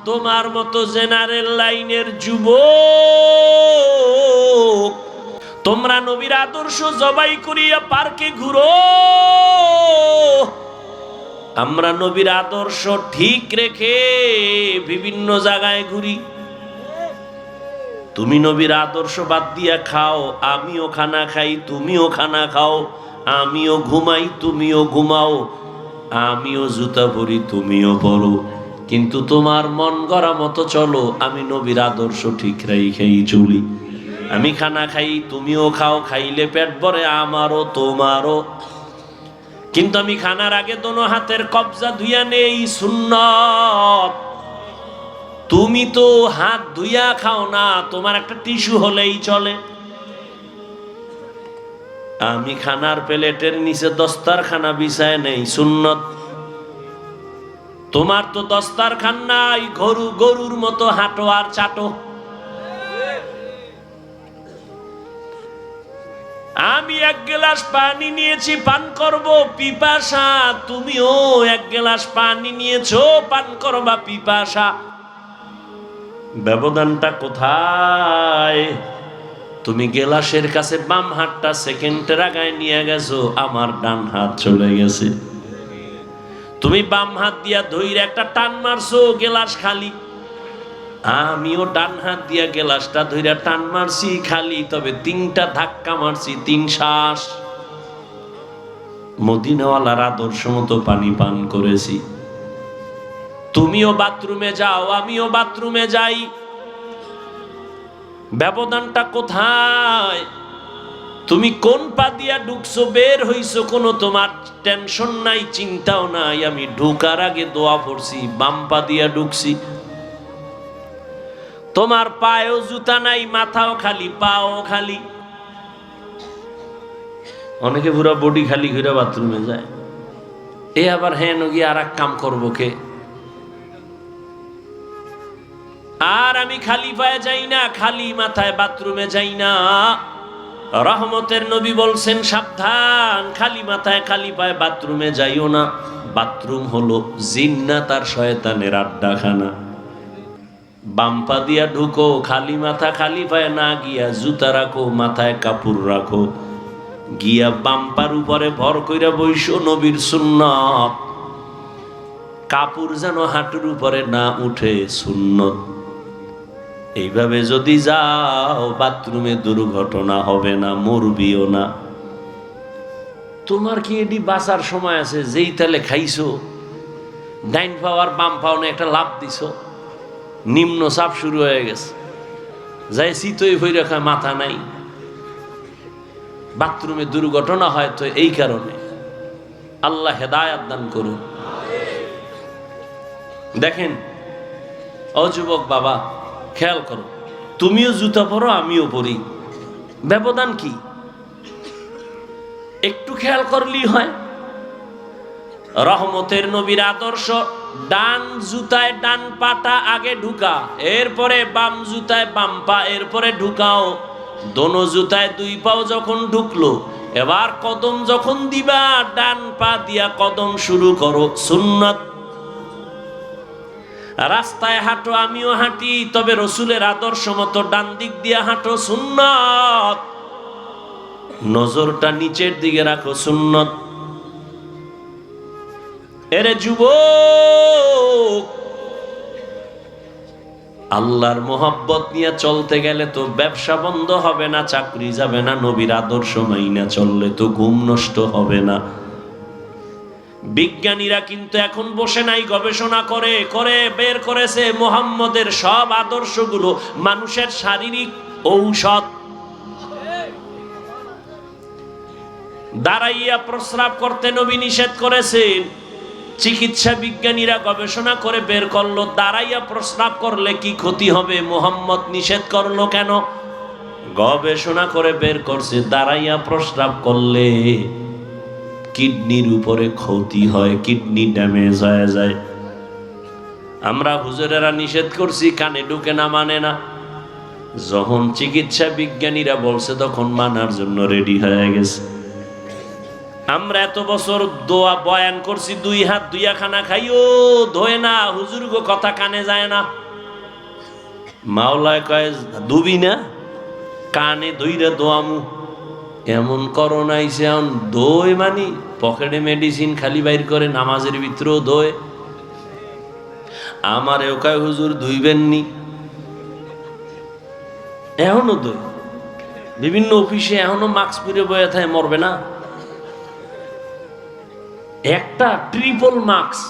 তোমার মতো জেনারেল লাইনের যুবক, তোমরা নবীর আদর্শ জবাই করিয়া পার্কে ঘুরো, আমরা নবীর আদর্শ ঠিক রেখে বিভিন্ন জায়গায় ঘুরি। তুমি নবীর আদর্শ বাদ দিয়া খাও, আমিও খানা খাই, তুমিও খানা খাও, আমিও ঘুমাই, তুমিও ঘুমাও, আমিও জুতা পরি, তুমিও পরো, কিন্তু তোমার মন গড়া মতো চলো। আমি নবীর আদর্শ ঠিক রেখেই চলি। আমি খানা খাই, তুমিও খাও, খাইলে পেট ভরে আমারও তোমারও, কিন্তু আমি খানার আগে দোনো হাতের কবজা ধুইয়া নেই, সুন্নত। তুমি তো হাত ধুইয়া খাও না, তোমার একটা টিস্যু হলেই চলে। আমি খানার প্লেটের নিচে দস্তারখানা বিছায় নেই, সুন্নত। তোমার তো দস্তারখান নাই, গরুর মতো হাঁটো আর চাটো। আমি এক গ্লাস পানি নিয়েছি, পান করব পিপাসা, তুমিও এক গ্লাস পানি নিয়েছো, পান করবা পিপাসা। ব্যবধানটা কোথায়? তুমি গেলাসের কাছে বাম হাতটা সেকেন্ডের আগায় নিয়ে গেছো, আমার ডান হাত চলে গেছে। তুমি বাম হাত দিয়া ধইরে একটা টান মারছো, গেলাস খালি। আমিও ডান হাত দিয়া গেলাসটা ধইরা টান মারছি, খালি, তবে 3টা ধাক্কা মারছি, 3 শ্বাস। মদিনাওয়ালার আদর্শ মতো পানি পান করেছি। তুমিও বাথরুমে যাও, আমিও বাথরুমে যাই। ব্যবধানটা কোথায়? তুমি কোন পা দিয়া ঢুকছো, বের হইছো, কোনো তোমার টেনশন নাই, চিন্তাও নাই। আমি ঢুকার আগে দোয়া পড়ছি, বাম পা দিয়া ঢুকছি। তোমার পায়েও জুতা নাই, মাথাও খালি, পাও খালি। অনেকে পুরো বডি খালি ঘুরে বাথরুমে যায়। এ আবার হ্যাঁ নগি আর এক কাম করবো কে? আর আমি খালি পায়ে যাই না, খালি মাথায় বাথরুমে যাই না। রহমতের নবী বলছেন, সাবধান, খালি মাথায় খালি পায়ে বাথরুমে যাইও না। বাথরুম হলো জিন্নাত আর শয়তানের আড্ডাখানা। বাম্পা দিয়া ঢুকো, খালি মাথা খালি পায়ে না গিয়া জুতা রাখো, মাথায় কাপড় রাখো, গিয়া বাম্পার উপরে ভর কইরা বইসো, নবীর সুন্নত। কাপড় যেন হাঁটুর উপরে না উঠে, সুন্নত। এইভাবে যদি যাও, বাথরুমে দুর্ঘটনা হবে না, মরবিও না। তোমার কি এটি বাঁচার সময় আছে? যেই তালে খাইছো, ডাইন পাও আর বাম পাও না একটা লাভ দিছো, নিম্ন চাপ শুরু হয়ে গেছে, যাই চিতই হয়ে রাখা, মাথা নাই। বাথরুমে দুর্ঘটনা হয় তো এই কারণে। আল্লাহ হেদায়াত দান করুন। দেখেন ও যুবক বাবা, খেয়াল করো, তুমিও জুতা পরো, আমিও পরি, ব্যবধান কি? একটু খেয়াল করলেই হয়। রহমতের নবীর আদর্শ, ডান জুতায় ডান পাটা আগে ঢুকা, এরপরে বাম জুতায় বাম পা, এরপরে ঢুকাও। দোনো জুতায় 2 পাও যখন ঢুকলো, এবার কদম যখন দিবা, ডান পা দিয়া কদম শুরু করো, সুন্নত। রাস্তায় হাঁটো, আমিও হাঁটি, তবে রসুলের আদর্শ মতো ডান দিক দিয়া হাঁটো, সুন্নত। নজরটা নিচের দিকে রাখো, সুন্নত। এরে যুবক, আল্লাহর মোহাব্বত নিয়ে চলতে গেলে তো ব্যবসা বন্ধ হবে না, চাকরি যাবে না। নবীর আদর্শ মাইনা চললে তো ঘুম নষ্ট হবে না। বিজ্ঞানীরা কিন্তু এখন বসে নাই, গবেষণা করে করে বের করেছে মুহাম্মদের সব আদর্শগুলো মানুষের শারীরিক ঔষধ। দাঁড়াইয়া প্রস্রাব করতে নবী নিষেধ করেছেন। চিকিৎসা বিজ্ঞানীরা গবেষণা করে বের করলো, দাঁড়াইয়া প্রস্রাব করলে কি ক্ষতি হবে, মুহাম্মদ নিষেধ করলো কেন? গবেষণা করে বের করছে, দাঁড়াইয়া প্রস্রাব করলে কিডনির উপরে ক্ষতি হয়, কিডনি ড্যামেজ হয়ে যায়। আমরা হুজুরেরা নিষেধ করছি, কানে ঢুকে না, মানে না। যখন চিকিৎসা বিজ্ঞানীরা বলছে, তখন মানার জন্য রেডি হয়ে গেছে। আমরা এত বছর দোয়া বয়ান করছি, 2 হাত 2 খানা খাইও ধোয় না, হুজুর গো কথা কানে যায় না। মাওলায় কয় ডুবি না, কানে ধইরা দোয়ামু। এমন করোনা আইছে, এখন দোয় মানি পকেটে মেডিসিন খালি বাইর করে, নামাজের ভিতরেও দোয়। আমারেও কয় হুজুর ধুইবেননি, এখনো দোয়। বিভিন্ন অফিসে এখনো মাস্ক পরে বয়ে থাকে, মরবে না একটা ট্রিপল মাস্ক।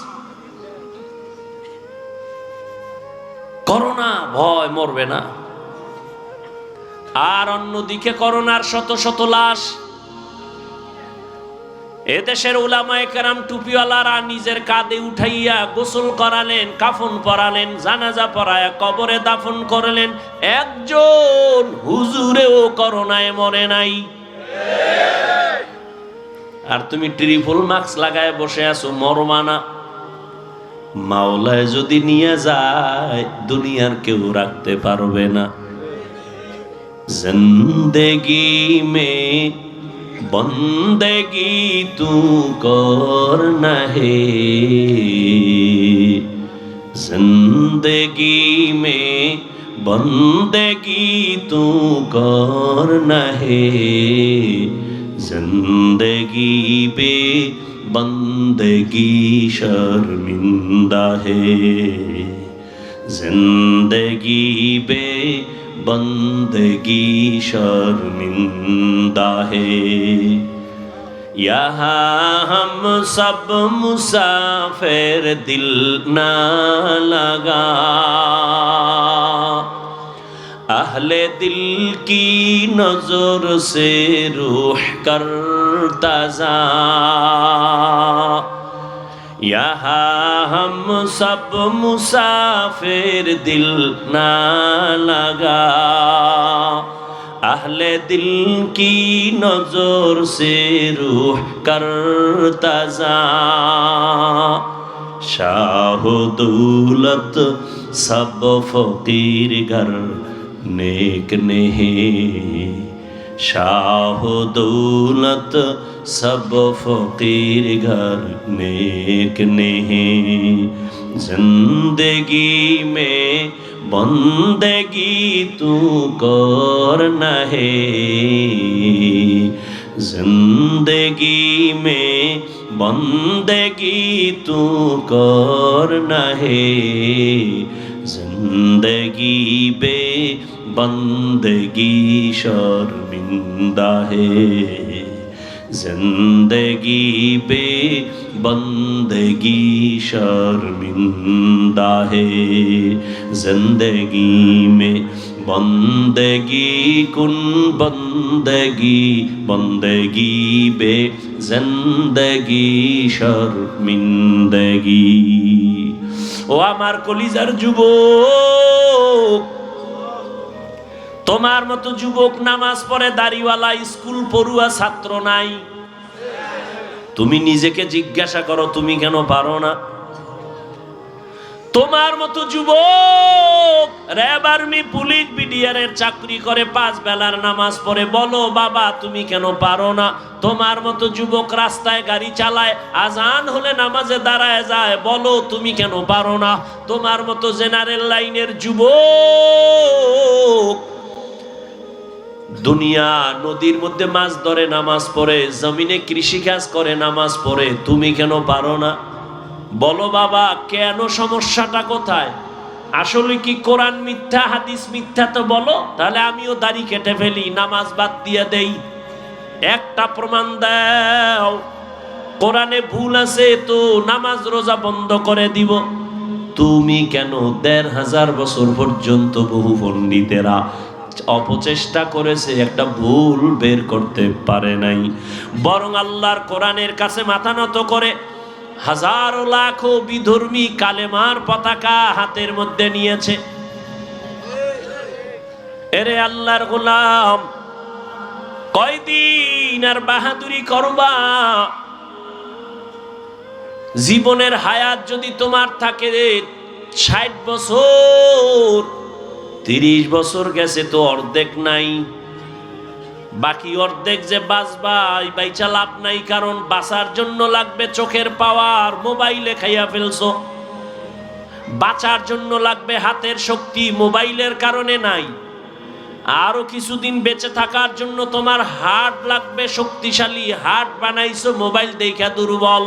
করোনা ভয়, মরবে না। আর অন্যদিকে করোনার শত শত লাশ। এদেশের উলামায়ে কেরাম টুপিওয়ালারা নিজের কাঁধে উঠাইয়া গোসল করালেন, কাফন পরালেন, জানাজা পরায়া কবরে দাফন করলেন। একজন হুজুরেও করোনায় মরে নাই। আর তুমি ট্রিপল মাস্ক লাগায় বসে আছো, মরবা না। মাওলায় যদি নিয়ে যায়, দুনিয়ার কেউ রাখতে পারবে না। জিন্দেগি মে বন্দেগি তু করনা হে, জিন্দেগি মে বন্দেগি তু করনা হে, जिंदगी पे बंदगी शर्मिंदा है, जिंदगी पे बंदगी शर्मिंदा है। यहाँ हम सब मुसाफिर, दिल ना लगा अहले दिल की नजर से रूह करता जा। यहाँ हम सब मुसाफिर, दिल ना लगा अहले दिल की नजर से रूह करता जा। शाह दौलत सब फकीर घर नेक नहीं, शाह दौलत सब फकीर घर नेक नहीं। जिंदगी में बंदगी तू करना है, जिंदगी में बंदगी तू करना है, जिंदगी पे बंदगी शर्मिंदा है, जिंदगी पे बंदगी शर्मिंदा है। जिंदगी में बंदगी कुन बंदगी, बंदगी बे जिंदगी शर्मिंदगी। ও আমার কলিজার যুবক, তোমার মতো যুবক নামাজ পড়ে দাড়িওয়ালা স্কুল পড়ুয়া ছাত্র নাই। তুমি নিজেকে জিজ্ঞাসা করো, তুমি কেন পারো না? তোমার মতো যুবক র্যাব, আর্মি, পুলিশ, বিডিআরের চাকরি করে, 5 বেলার নামাজ পড়ে, বলো বাবা তুমি কেন পারো না? তোমার মতো যুবক রাস্তায় গাড়ি চালায়, আজান হলে নামাজে দাঁড়ায় যায়, বলো তুমি কেন পারো না? তোমার মতো জেনারেল লাইনের যুবক দুনিয়া নদীর মধ্যে মাছ ধরে নামাজ পড়ে, জমিনে কৃষিকাজ করে নামাজ পড়ে, তুমি কেন পারো না? বলো বাবা কেন, সমস্যাটা কোথায়? আসলে কি কোরআন মিথ্যা, হাদিস মিথ্যা? তো বলো, তাহলে আমিও দাড়ি কেটে ফেলি, নামাজ বাদ দিয়ে দেই। একটা প্রমাণ দাও, কোরআনে ভুল আছে তো নামাজ রোজা বন্ধ করে দিব। তুমি কেন 1500 বছর পর্যন্ত বহু পণ্ডিতেরা অপচেষ্টা করেছে, একটা ভুল বের করতে পারে নাই, বরং আল্লাহর কোরআনের কাছে মাথা নত করে হাজারো লাখো বিধর্মী কালেমার পতাকা হাতের মধ্যে নিয়েছে। এরে আল্লাহর গোলাম, কয়দিন আর বাহাদুরি করবা? জীবনের হায়াত যদি তোমার থাকে 60 বছর, 30 বছর গেছে তো অর্ধেক নাই। বাকি অর্ধেক যে বাঁচবা এই বাইচা লাভ নাই, কারণ বাঁচার জন্য লাগবে চোখের পাওয়ার, মোবাইলে খাইয়া ফেলছো। বাঁচার জন্য লাগবে হাতের শক্তি, মোবাইলের কারণে নাই। আরো কিছুদিন বেঁচে থাকার জন্য তোমার হার্ট লাগবে শক্তিশালী, হার্ট বানাইছো মোবাইল দেখা দুর্বল।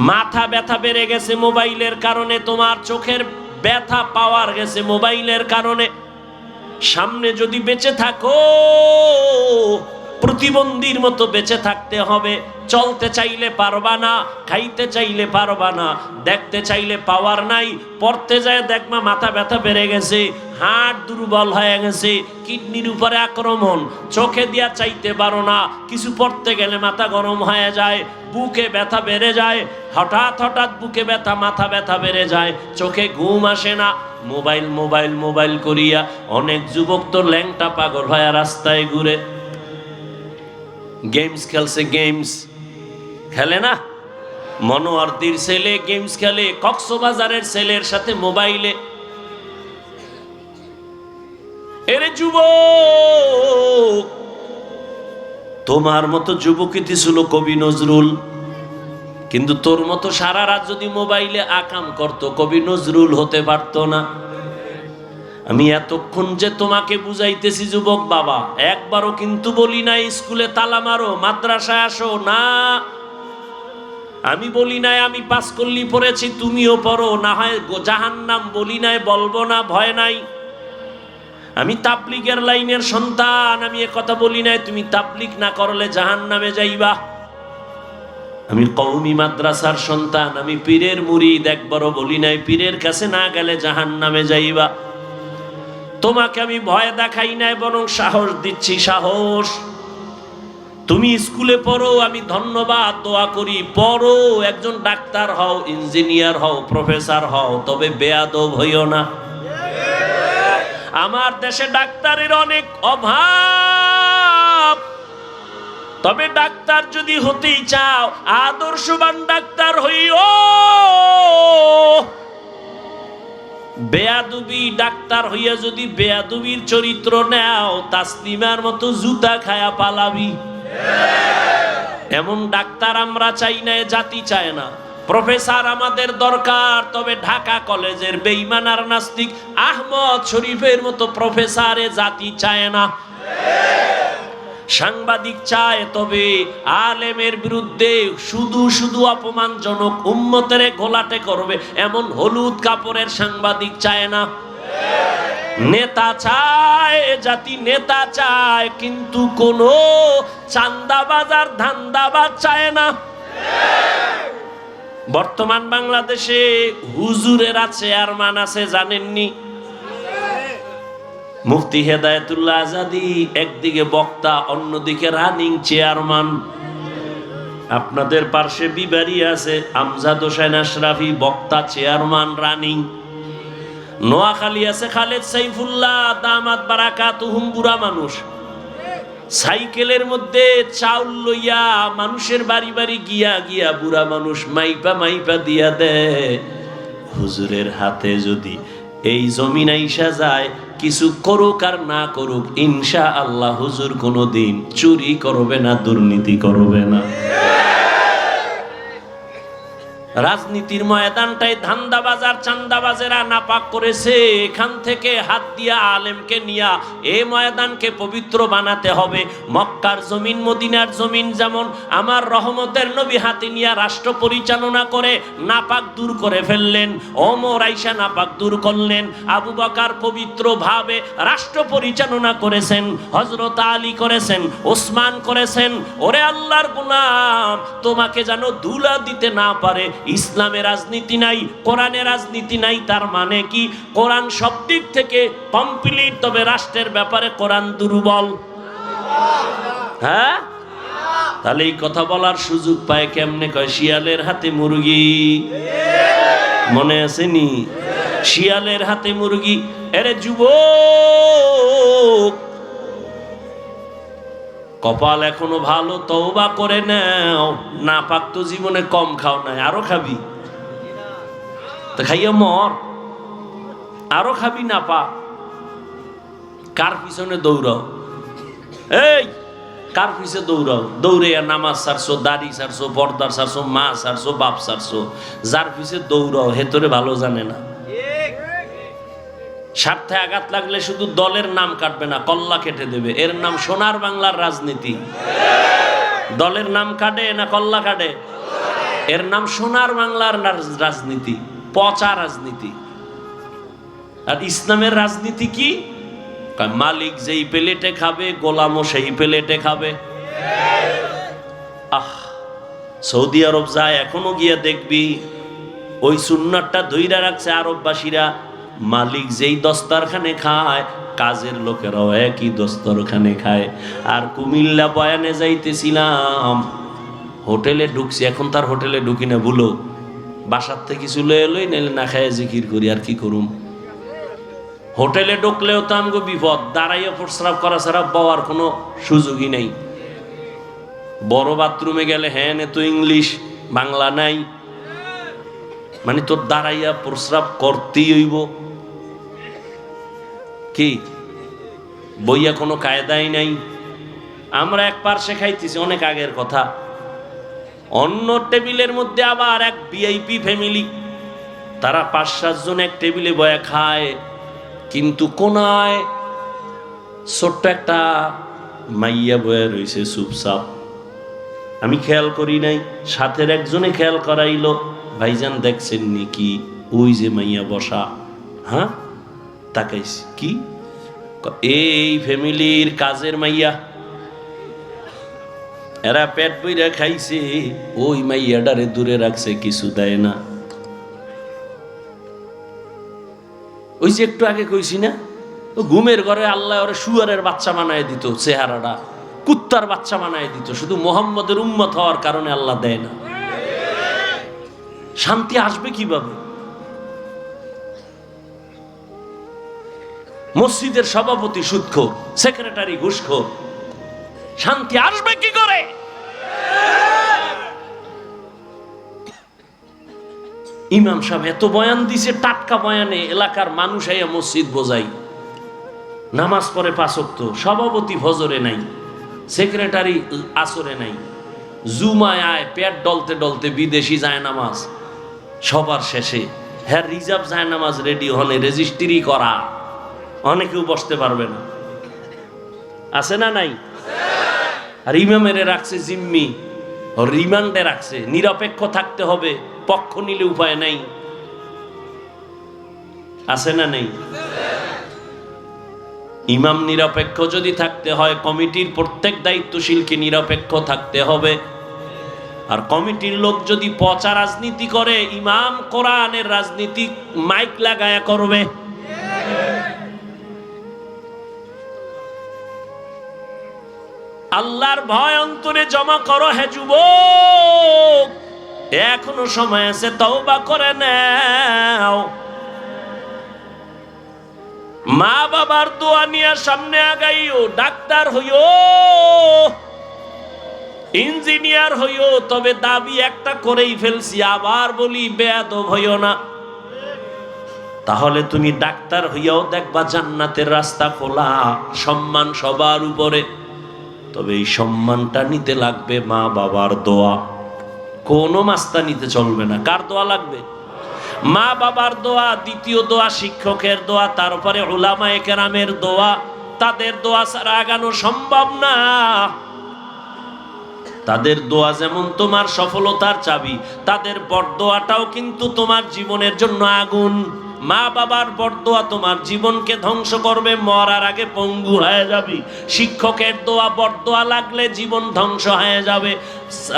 মাথা ব্যথা বেড়ে গেছে মোবাইলের কারণে, তোমার চোখের ব্যথা পাওয়ার গেছে মোবাইলের কারণে। সামনে যদি বেঁচে থাকো প্রতিবন্ধীর মতো বেঁচে থাকতে হবে। চলতে চাইলে পারবা না, খাইতে চাইলে পারবা না, দেখতে চাইলে পাওয়ার নাই। পড়তে যায় দেখবা মাথা ব্যথা বেড়ে গেছে, হাড় দুর্বল হয়ে গেছে, কিডনির উপরে আক্রমণ, চোখে দিয়া চাইতে পারো না, কিছু পড়তে গেলে মাথা গরম হয়ে যায়, বুকে ব্যথা বেড়ে যায়, হঠাৎ হঠাৎ বুকে ব্যথা মাথা ব্যথা বেড়ে যায়, চোখে ঘুম আসে না। মোবাইল মোবাইল মোবাইল করিয়া অনেক যুবক তো ল্যাংটা পাগল হয়ে রাস্তায় ঘুরে। গেমস খেলছে, গেমস খেলে না? মনোয়ারদির ছেলে গেমস খেলে, কক্সবাজারের ছেলের সাথে মোবাইলে। এরে যুবক, তোমার মতো যুবকই ছিল কবি নজরুল, কিন্তু তোর মতো সারা রাত যদি মোবাইলে আকাম করত কবি নজরুল হতে পারতো না। আমি এতক্ষণ যে তোমাকে বুঝাইতেছি যুবক বাবা, একবারও কিন্তু বলি নাই স্কুলে তালা মারো, মাদ্রাসায় আসো না। আমি বলি নাই আমি পাস করলি পড়েছি তুমিও পড়ো, না হয় জাহান্নাম বলি নাই, বলবো না, ভয় নাই। আমি তাবলিগের লাইনের সন্তান, আমি কথা বলি নাই তুমি তাবলিগ না করলে জাহান্নামে যাইবা। আমি কওমি মাদ্রাসার সন্তান, আমি পীরের মুরিদ, একবারও বলি নাই পীরের কাছে না গেলে জাহান্নামে যাইবা। তোমাকে আমি ভয় দেখাই নাই, বরং সাহস দিচ্ছি, সাহস। তুমি স্কুলে পড়ো, আমি ধন্যবাদ দোয়া করি, পড়ো, একজন ডাক্তার হও, ইঞ্জিনিয়ার হও, প্রফেসর হও, তবে বেয়াদব হইও না। আমার দেশে ডাক্তারের অনেক অভাব, তবে ডাক্তার যদি হতেই চাও আদর্শবান ডাক্তার হইও। বেয়াদবি ডাক্তার হইয়া যদি বেয়াদবির চরিত্র নাও, তাসলিমার মতো জুতা খায়া পালাবি। এমন ডাক্তার আমরা চাই না, জাতি চায় না। প্রফেসর আমাদের দরকার, তবে ঢাকা কলেজের বেঈমান আর নাস্তিক আহমদ শরীফের মতো প্রফেসরে জাতি চায় না। সাংবাদিক চায়, তবে আলেমের বিরুদ্ধে শুধু শুধু অপমানজনক উম্মতের ঘোলাটে করবে এমন হলুদ কাপড়ের সাংবাদিক চায় না। নেতা চায়, জাতি নেতা চায়, কিন্তু কোন চান্দাবাজ আর ধান্দাবাজ চায় না। বর্তমান বাংলাদেশে হুজুরেরা চেয়ারম্যান আছে, জানেননি? মুফতি হেদায়েতুল্লাহ আজাদি একদিকে বক্তা, অন্যদিকে রানিং চেয়ারম্যান। আপনাদের পার্শ্বে বিবাড়ি আছে আমজাদ হোসেন আশরাফি, বক্তা, চেয়ারম্যান, রানিং। নোয়াখালী আছে খালেদ সাইফুল্লাহ দামাত বারাকাতুহুম, বুড়া মানুষ, সাইকেলের মধ্যে চাউল লইয়া মানুষের বাড়ি বাড়ি গিয়া গিয়া বুড়া মানুষ মাইপা মাইপা দিয়া দেয়। হুজুরের হাতে যদি এই জমিন আইসা যায়, কিছু করুক আর না করুক, ইনশাআল্লাহ হুজুর কোনোদিন চুরি করবে না, দুর্নীতি করবে না। রাজনীতির ময়দানটাই ধান্দাবাজার চান্দাবাজেরা নাপাক করেছে। এখান থেকে হাত দিয়া আলেমকে নিয়া এই ময়দানকে পবিত্র বানাতে হবে। মক্কার জমিন, মদিনার জমিন যেমন আমার রহমতের নবী হাতে নিয়া রাষ্ট্র পরিচালনা করে নাপাক দূর করে ফেললেন, ওমর আইসা নাপাক দূর করলেন, আবু বকর পবিত্র ভাবে রাষ্ট্র পরিচালনা করেছেন, হযরত আলী করেছেন, ওসমান করেছেন। ওরে আল্লাহর গোলাম, তোমাকে যেন ধুলা দিতে না পারে। ইসলামের রাজনীতি নাই, কোরআনের রাজনীতি নাই, তার মানে কি? কোরআন সব দিক থেকে কমপ্লিট, তবে রাষ্ট্রের ব্যাপারে কোরআন দুর্বল। হ্যাঁ, তাহলে এই কথা বলার সুযোগ পায় কেমনে? কয় শিয়ালের হাতে মুরগি, মনে আসেনি? শিয়ালের হাতে মুরগি। এরে যুবক, কপাল এখনো ভালো, তওবা করে নাও। না পাক তো জীবনে কম খাও নাই, আরো খাবি, তো খাইয়া মর, আরো খাবি না পাক। কার পিছনে দৌড়াও? এই কার পিছে দৌড়াও? দৌড়ে নামাজ ছাড়ছো, দাড়ি ছাড়ছো, পর্দার ছাড়ছো, মা ছাড়ছো, বাপ ছাড়ছো। যার পিছে দৌড়াও হেতরে ভালো জানে না। স্বার্থে আঘাত লাগলে শুধু দলের নাম কাটবে না, কল্লা কেটে দেবে। এর নাম সোনার বাংলার রাজনীতি। দলের নাম কাটে না কল্লা কাটে? এর নাম সোনার বাংলার রাজনীতি, পচা রাজনীতি। আর ইসলামের রাজনীতি কি? মালিক যেই প্লেটে খাবে, গোলামও সেই প্লেটে খাবে। সৌদি আরব যায়, এখনো গিয়া দেখবি ওই সুন্নাতটা ধইরা রাখছে আরববাসীরা। মালিক যেই দস্তরখানে খায়, কাজের লোকেরাও একই দস্তরখানে খায়। আর কুমিল্লা বয়ানে যাইতেছিলাম, হোটেলে ঢুকছি, এখন তার হোটেলে ঢুকি না, ভুলো বাসার থেকে কিছু লই নাইলে না খায় জিকির করি, আর কি করুম। হোটেলে ঢুকলেও তো আমগো বিপদ, দাঁড়াইয়া প্রস্রাব করা ছাড়া বওয়ার কোনো সুযোগই নেই। বড় বাথরুমে গেলে হ্যাঁ তো ইংলিশ, বাংলা নাই, মানে তোর দাঁড়াইয়া প্রস্রাব করতেই হইব। কি বইয়া কোনো কায়দাই নাই। আমরা এক পার্শ্বে খাইতেছি, অনেক আগের কথা। অন্য টেবিলের মধ্যে আবার এক ভিআইপি ফ্যামিলি, তারা ৫-৭ জন এক টেবিলে বয়া খায়, কিন্তু কোনায় ছোট্ট একটা মাইয়া বয়া রয়েছে চুপচাপ। আমি খেয়াল করি নাই, সাথের একজনে খেয়াল করাইলো, ভাইজান দেখছেন নাকি ওই যে মাইয়া বসা? হ্যাঁ তাকাইছি। কি? এই ফ্যামিলির কাজের মাইয়া, এরা পেট বইরা খাইছে, ওই মাইয়াডারে দূরে রাখছে, কিছু দেয় না। ওই যে একটু আগে কইছি না, ঘুমের ঘরে আল্লাহ ওরে শুয়ারের বাচ্চা বানায় দিত, চেহারাটা কুত্তার বাচ্চা বানায় দিত, শুধু মোহাম্মদের উম্মত হওয়ার কারণে আল্লাহ দেয় না। শান্তি আসবে কিভাবে? মসজিদের সভাপতি সুদখোর, সেক্রেটারি ঘুষখোর, শান্তি আসবে কি করে? ইমাম সাহেব এত বয়ান দিছে, টাটকা বয়ানে এলাকার মানুষ আইয়া মসজিদ বোঝাই, নামাজ পড়ে ৫ ওয়াক্ত, সভাপতি ফজরে নাই, সেক্রেটারি আসরে নাই, জুমায় আয় পেট ডলতে ডলতে বিদেশি যায় নামাজ, সবার শেষে হ্যাঁ রিজার্ভ যায় নামাজ রেডি হনে, রেজিস্ট্রি করা, অনেকেও বসতে পারবে না, আছে না নাই? আর ইমামের রাখছে জিম্মি, রিমান্ডে রাখছে, নিরপেক্ষ থাকতে হবে, পক্ষ নিলে উপায় নাই, আছে না নেই? ইমাম নিরপেক্ষ যদি থাকতে হয়, কমিটির প্রত্যেক দায়িত্বশীলকে নিরপেক্ষ থাকতে হবে। আর কমিটির লোক যদি পচা রাজনীতি করে, ইমাম কোরআনের রাজনীতি মাইক লাগায়া করবে। আল্লাহর ভয় অন্তরে জমা করো হে যুবক, এখনো সময় আছে, তওবা করে নাও। মা বাবার দোয়া নিয়ে সামনে আগাইও, ডাক্তার হইও, ইঞ্জিনিয়ার হইও, তবে দাবি একটা করেই ফেলছি, আবার বলি বেয়াদব হইও না। তাহলে তুমি ডাক্তার হইয়াও দেখবা জান্নাতের রাস্তা খোলা, সম্মান সবার উপরে। তবে এই সম্মানটা নিতে লাগবে মা বাবার দোয়া, কোনো মাস্তা নিতে চলবে না। কার দোয়া লাগবে? মা বাবার দোয়া, দ্বিতীয় দোয়া শিক্ষকের দোয়া, তারপরে উলামায়ে কেরামের দোয়া। তাদের দোয়া ছাড়া আগানো সম্ভব না। তাদের দোয়া যেমন তোমার সফলতার চাবি, তাদের বরদোয়াটাও কিন্তু তোমার জীবনের জন্য আগুন। মা বাবার বরদোয়া তোমার জীবনকে ধ্বংস করবে, মরার আগে পঙ্গু হয়ে যাবে। শিক্ষকের দোয়া বরদোয়া লাগলে জীবন ধ্বংস হয়ে যাবে।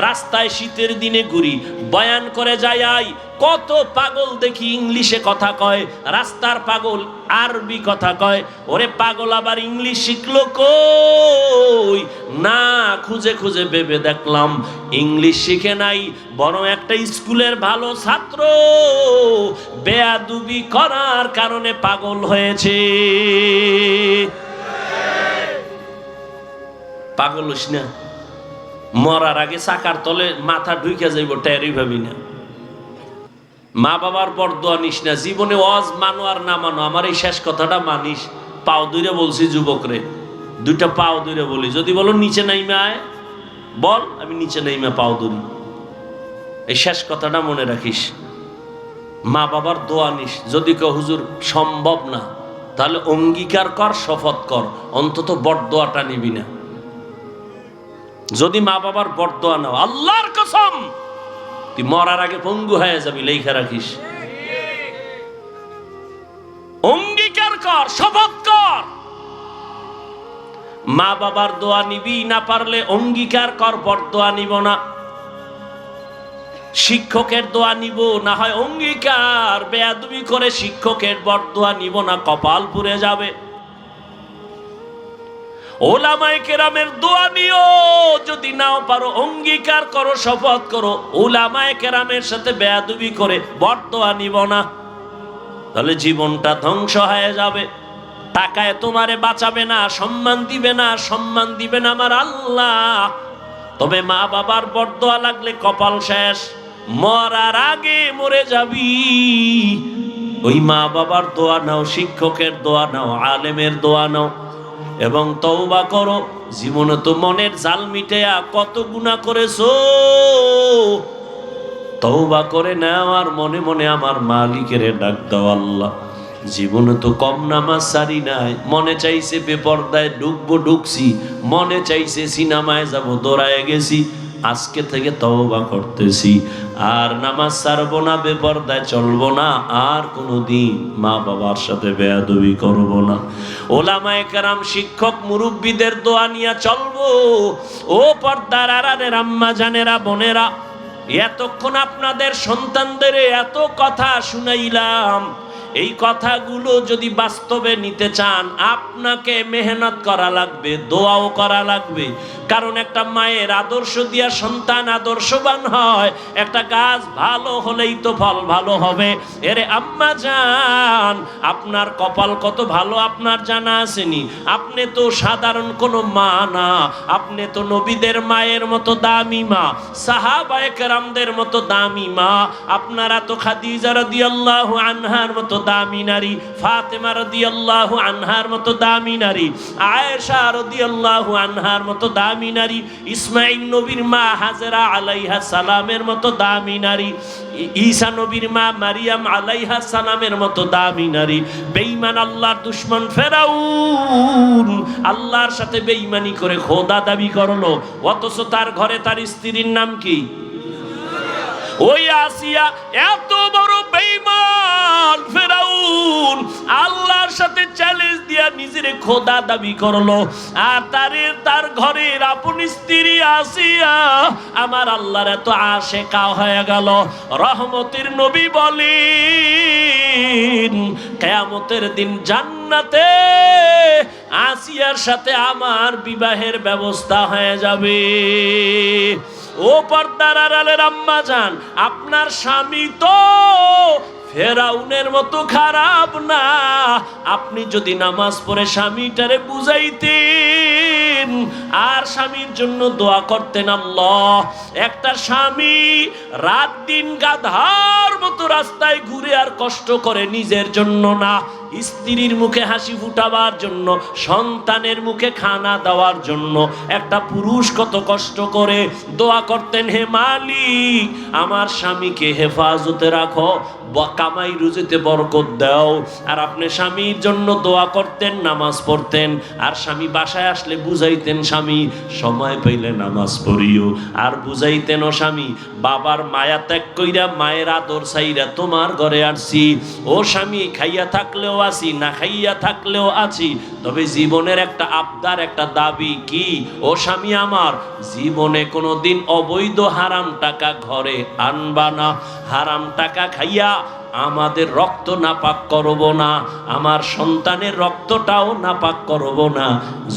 রাস্তায় শীতের দিনে ঘুরি, বয়ান করে যাই, কত পাগল দেখি ইংলিশে কথা কয়, রাস্তার পাগল আরবি কথা কয়। ওরে পাগল আবার ইংলিশ শিখলো কই? না, খুঁজে খুঁজে ভেবে দেখলাম ইংলিশ শিখে নাই, বরং একটা স্কুলের ভালো ছাত্র বেয়াদবি করার কারণে পাগল হয়েছে। পাগল হইস না, মরার আগে চাকার তলে মাথা ঢুকে যাইব, টেরই ভাবি না। মা বাবার বরদোয়া নিস না, জীবনে ওয়াজ মানো আর না মানো, আমার এই শেষ কথাটা মানিস। পাও ধরে বলছি যুবক রে, দুইটা পাও ধরে বলি, যদি বলো নিচে নাইমে আয়, বল আমি নিচে নাইমে পাও ধরি। এই শেষ কথাটা মনে রাখিস। মা বাবার দোয়া নিস। যদি কেউ হুজুর সম্ভব না, তাহলে অঙ্গীকার কর, শপথ কর, অন্তত বরদোয়াটা নিবি না। যদি মা বাবার বরদোয়া নাও, আল্লাহর কসম তুই মরার আগে পঙ্গু হয়ে যাবি, লেখা রাখিস। অঙ্গীকার কর, শপথ কর। মা বাবার দোয়া নিবি, না পারলে অঙ্গীকার কর বরদোয়া নিব না। শিক্ষকের দোয়া নিব, না হয় অঙ্গীকার বেয়াদবি করে শিক্ষকের বরদোয়া নিব না, কপাল পুড়ে যাবে। ওলামায়ে কেরামের দোয়া নিও, যদি নাও পারো অঙ্গীকার করো, শপথ করো ওলামায়ে কেরামের সাথে বেয়াদবি করে বরদোয়া নিব না, তাহলে জীবনটা ধ্বংস হয়ে যাবে। টাকায় তোমারে বাঁচাবে না, সম্মান দিবে না, সম্মান দিবে না আমার আল্লাহ। তবে মা বাবার বরদোয়া লাগলে কপাল শেষ, মরার আগে মরে যাবি। ওই মা বাবার দোয়া নাও, শিক্ষকের দোয়া নাও, আলেমের দোয়া নাও এবং তওবা করো। জীবনে তো মনের জাল মিটেয়া কত গুনাহ করেছো, তওবা করে নাও আর মনে মনে আমার মালিকের ডাক দাও। আল্লাহ, জীবনে তো কম নামাজ সারি নাই, মনে চাইছে বেপরদায় ঢুকবো, ঢুকছি, মনে চাইছে সিনেমায় যাব, দৌড়ায় গেছি। আজকে থেকে তওবা করতেছি, আর নামাজ ছাড়বো না, বেপরদায় চলবো না, আর কোনোদিন মা বাবার সাথে বেয়াদবি করব না। ওলামায়ে কেরাম, শিক্ষক মুরব্বীদের দোয়া নিয়ে চলবো। ও পর্দার আড়ালের আম্মা জানেরা, বোনেরা, এতক্ষণ আপনাদের সন্তানদের এত কথা শুনাইলাম। এই কথাগুলো যদি বাস্তবে নিতে চান, আপনাকে মেহনত করা লাগবে, দোয়াও করা লাগবে। কারণ একটা মায়ের আদর্শ দিয়া সন্তান আদর্শবান হয়। একটা গাছ ভালো হলেই তো ফল ভালো হবে। এরে আম্মা জান, আপনার কপাল কত ভালো আপনার জানা আসেনি? আপনি তো সাধারণ কোনো মা না, আপনি তো নবীদের মায়ের মতো দামি মা, সাহাবায়ে কেরামদের মতো দামি মা। আপনারা তো খাদিজা রাদিয়াল্লাহু আনহার মতো দামি নারী, ফাতেমা রাদিয়াল্লাহু আনহার মতো দামি নারী, আয়েশা রাদিয়াল্লাহু আনহার মতো দামি নারী, ইসমাঈল নবীর মা হাজেরা আলাইহা সালামের মতো দামি নারী, ঈসা নবীর মা মারিয়াম আলাইহা সালামের মতো দামি নারী। বেঈমান আল্লাহর দুশমন ফেরাউন আল্লাহর সাথে বেঈমানি করে খোদা দাবি করলো, অথচ তার ঘরে তার স্ত্রীর নাম কি? ওই আসিয়া। এত বড় বেঈমান ফেরাউন আল্লাহর সাথে চ্যালেঞ্জ দিয়া নিজের খোদা দাবি করলো, আর তার ঘরের আপন স্ত্রী আসিয়া আমার আল্লাহর এত আশেকা হয়ে গেল। রহমতের নবী বলেন, কিয়ামতের দিন জান্নাতে আসিয়ার সাথে আমার বিবাহের ব্যবস্থা হয়ে যাবে। ও পর্দার আড়ালের আম্মা জান, আপনার স্বামী তো ফেরাউনের মতো খারাপ না। আপনি যদি নামাজ পড়ে স্বামীটারে বুঝাইতেন আর স্বামীর জন্য দোয়া করতেন, আল্লাহ, একটা স্বামী রাত দিন গাধার মতো রাস্তায় ঘুরে আর কষ্ট করে নিজের জন্য না, স্ত্রীর মুখে হাসি ফুটাবার জন্য, সন্তানের মুখে খানা দেওয়ার জন্য একটা পুরুষ কত কষ্ট করে দোয়া করতেন, হে মালিক আমার স্বামীকে হেফাজতে রাখো, কামাই রুজিতে বরকত দাও। আর আপনি স্বামীর জন্য দোয়া করতেন, নামাজ পড়তেন, আর স্বামী বাসায় আসলে বুঝাইতেন, স্বামী সময় পাইলে নামাজ পড়িও, আর বুঝাইতেন, ও স্বামী বাবার মায়া ত্যাগ কইরা মায়ের আদর চাইরা তোমার ঘরে আসছি। ও স্বামী খাইয়া থাকলেও আছি, না খাইয়া থাকলেও আছি, তবে জীবনের একটা আবদার, একটা দাবি কি? ও স্বামী আমার, জীবনে কোনোদিন অবৈধ হারাম টাকা ঘরে আনবা না, হারাম টাকা খাইয়া আমাদের রক্ত নাপাক করব না, আমার সন্তানের রক্তটাও নাপাক করব না।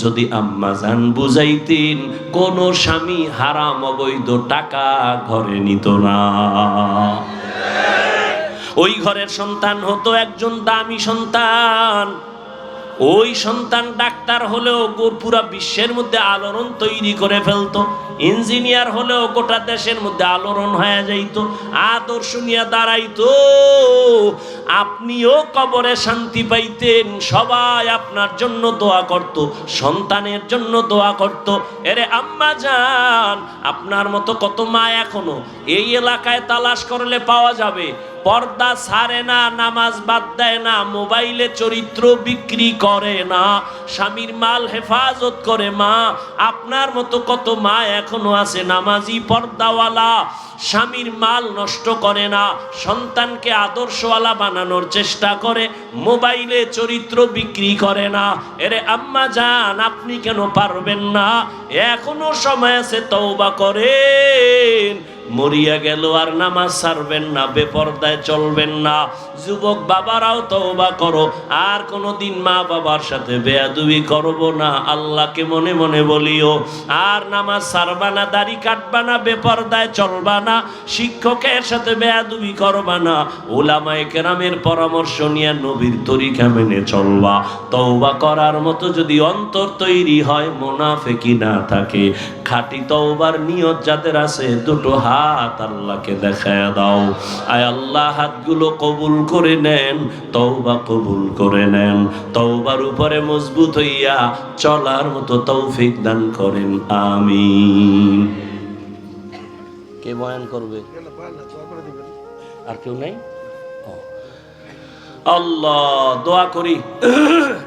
যদি আম্মা জান বুঝাইতেন, কোন স্বামী হারাম অবৈধ টাকা ঘরে নিত না। ওই ঘরের সন্তান হতো একজন দামি সন্তান। ওই সন্তান ডাক্তার হলেও পুরা বিশ্বের মধ্যে আলোড়ন তৈরি করে ফেলতো, ইঞ্জিনিয়ার হলেও গোটা দেশের মধ্যে আলোড়ন হয়ে যাইত, আদর্শ নিয়ে দাঁড়াইতো। আপনিও কবরে শান্তি পাইতেন, সবাই আপনার জন্য দোয়া করত, সন্তানের জন্য দোয়া করত। এরে আম্মা জান, আপনার মতো কত মা এখনো এই এলাকায় তালাশ করলে পাওয়া যাবে, পর্দা ছাড়ে না, নামাজ বাদ দেয় না, মোবাইলে চরিত্র বিক্রি করে না, স্বামীর মাল হেফাজত করে মা। আপনার মতো কত মা এখনো আছে নামাজি, পর্দাওয়ালা, স্বামীর মাল নষ্ট করে না, সন্তানকে আদর্শওয়ালা বানানোর চেষ্টা করে, মোবাইলে চরিত্র বিক্রি করে না। এরে আম্মা জান, আপনি কেন পারবেন না? এখনো সময় আছে, তওবা করেন। মরিয়া গেল আর নামাজ ছাড়বেন না, বেপরদায় চলবেন না। যুবক বাবারাও তওবা করো, আর কোনোদিন মা বাবার সাথে বেয়াদবি করব না, আল্লাহকে মনে মনে বলিও। আর নামাজ ছাড়বা না, দাড়ি কাটবা না, বেপরদায় চলবা না, শিক্ষকের সাথে বেয়াদবি করবা না, উলামায়ে কেরামের পরামর্শ নিয়ে নবীর তরিকা মেনে চলবা। তওবা করার মতো যদি অন্তর তৈরি হয়, মুনাফিকি না থাকে, খাঁটি তওবার নিয়ত যাদের আছে, দুটো হাত আল্লাহকে দেখায় দাও। আয় আল্লাহ, হাতগুলো কবুল করে নেন, তওবা কবুল করে নেন, তওবার উপরে মজবুত হইয়া চলার মতো তৌফিক দান করেন, আমিন। কে বয়ান করবে? আর কেউ নাই? আল্লাহ, দোয়া করি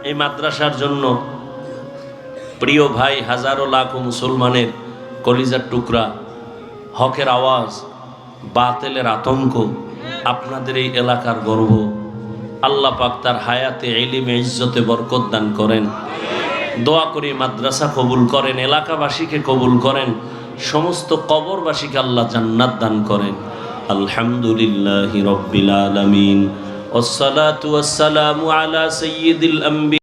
এই মাদ্রাসার জন্য। প্রিয় ভাই, হাজারো লাখো মুসলমানের কলিজার টুকরা, হকের আওয়াজ, বাতিলের আতঙ্ক, আপনাদের এই এলাকার গর্ব। আল্লাহ পাক তার হায়াতে, ইলমে, ইজ্জতে বরকত দান করেন। দোয়া করি মাদ্রাসা কবুল করেন, এলাকাবাসীকে কবুল করেন, সমস্ত কবরবাসীকে আল্লাহ জান্নাত দান করেন। আলহামদুলিল্লাহি রাব্বিল আলামিন, ওয়াসসালাতু ওয়াসসালামু আলা সাইয়্যিদিল আম্বিয়া।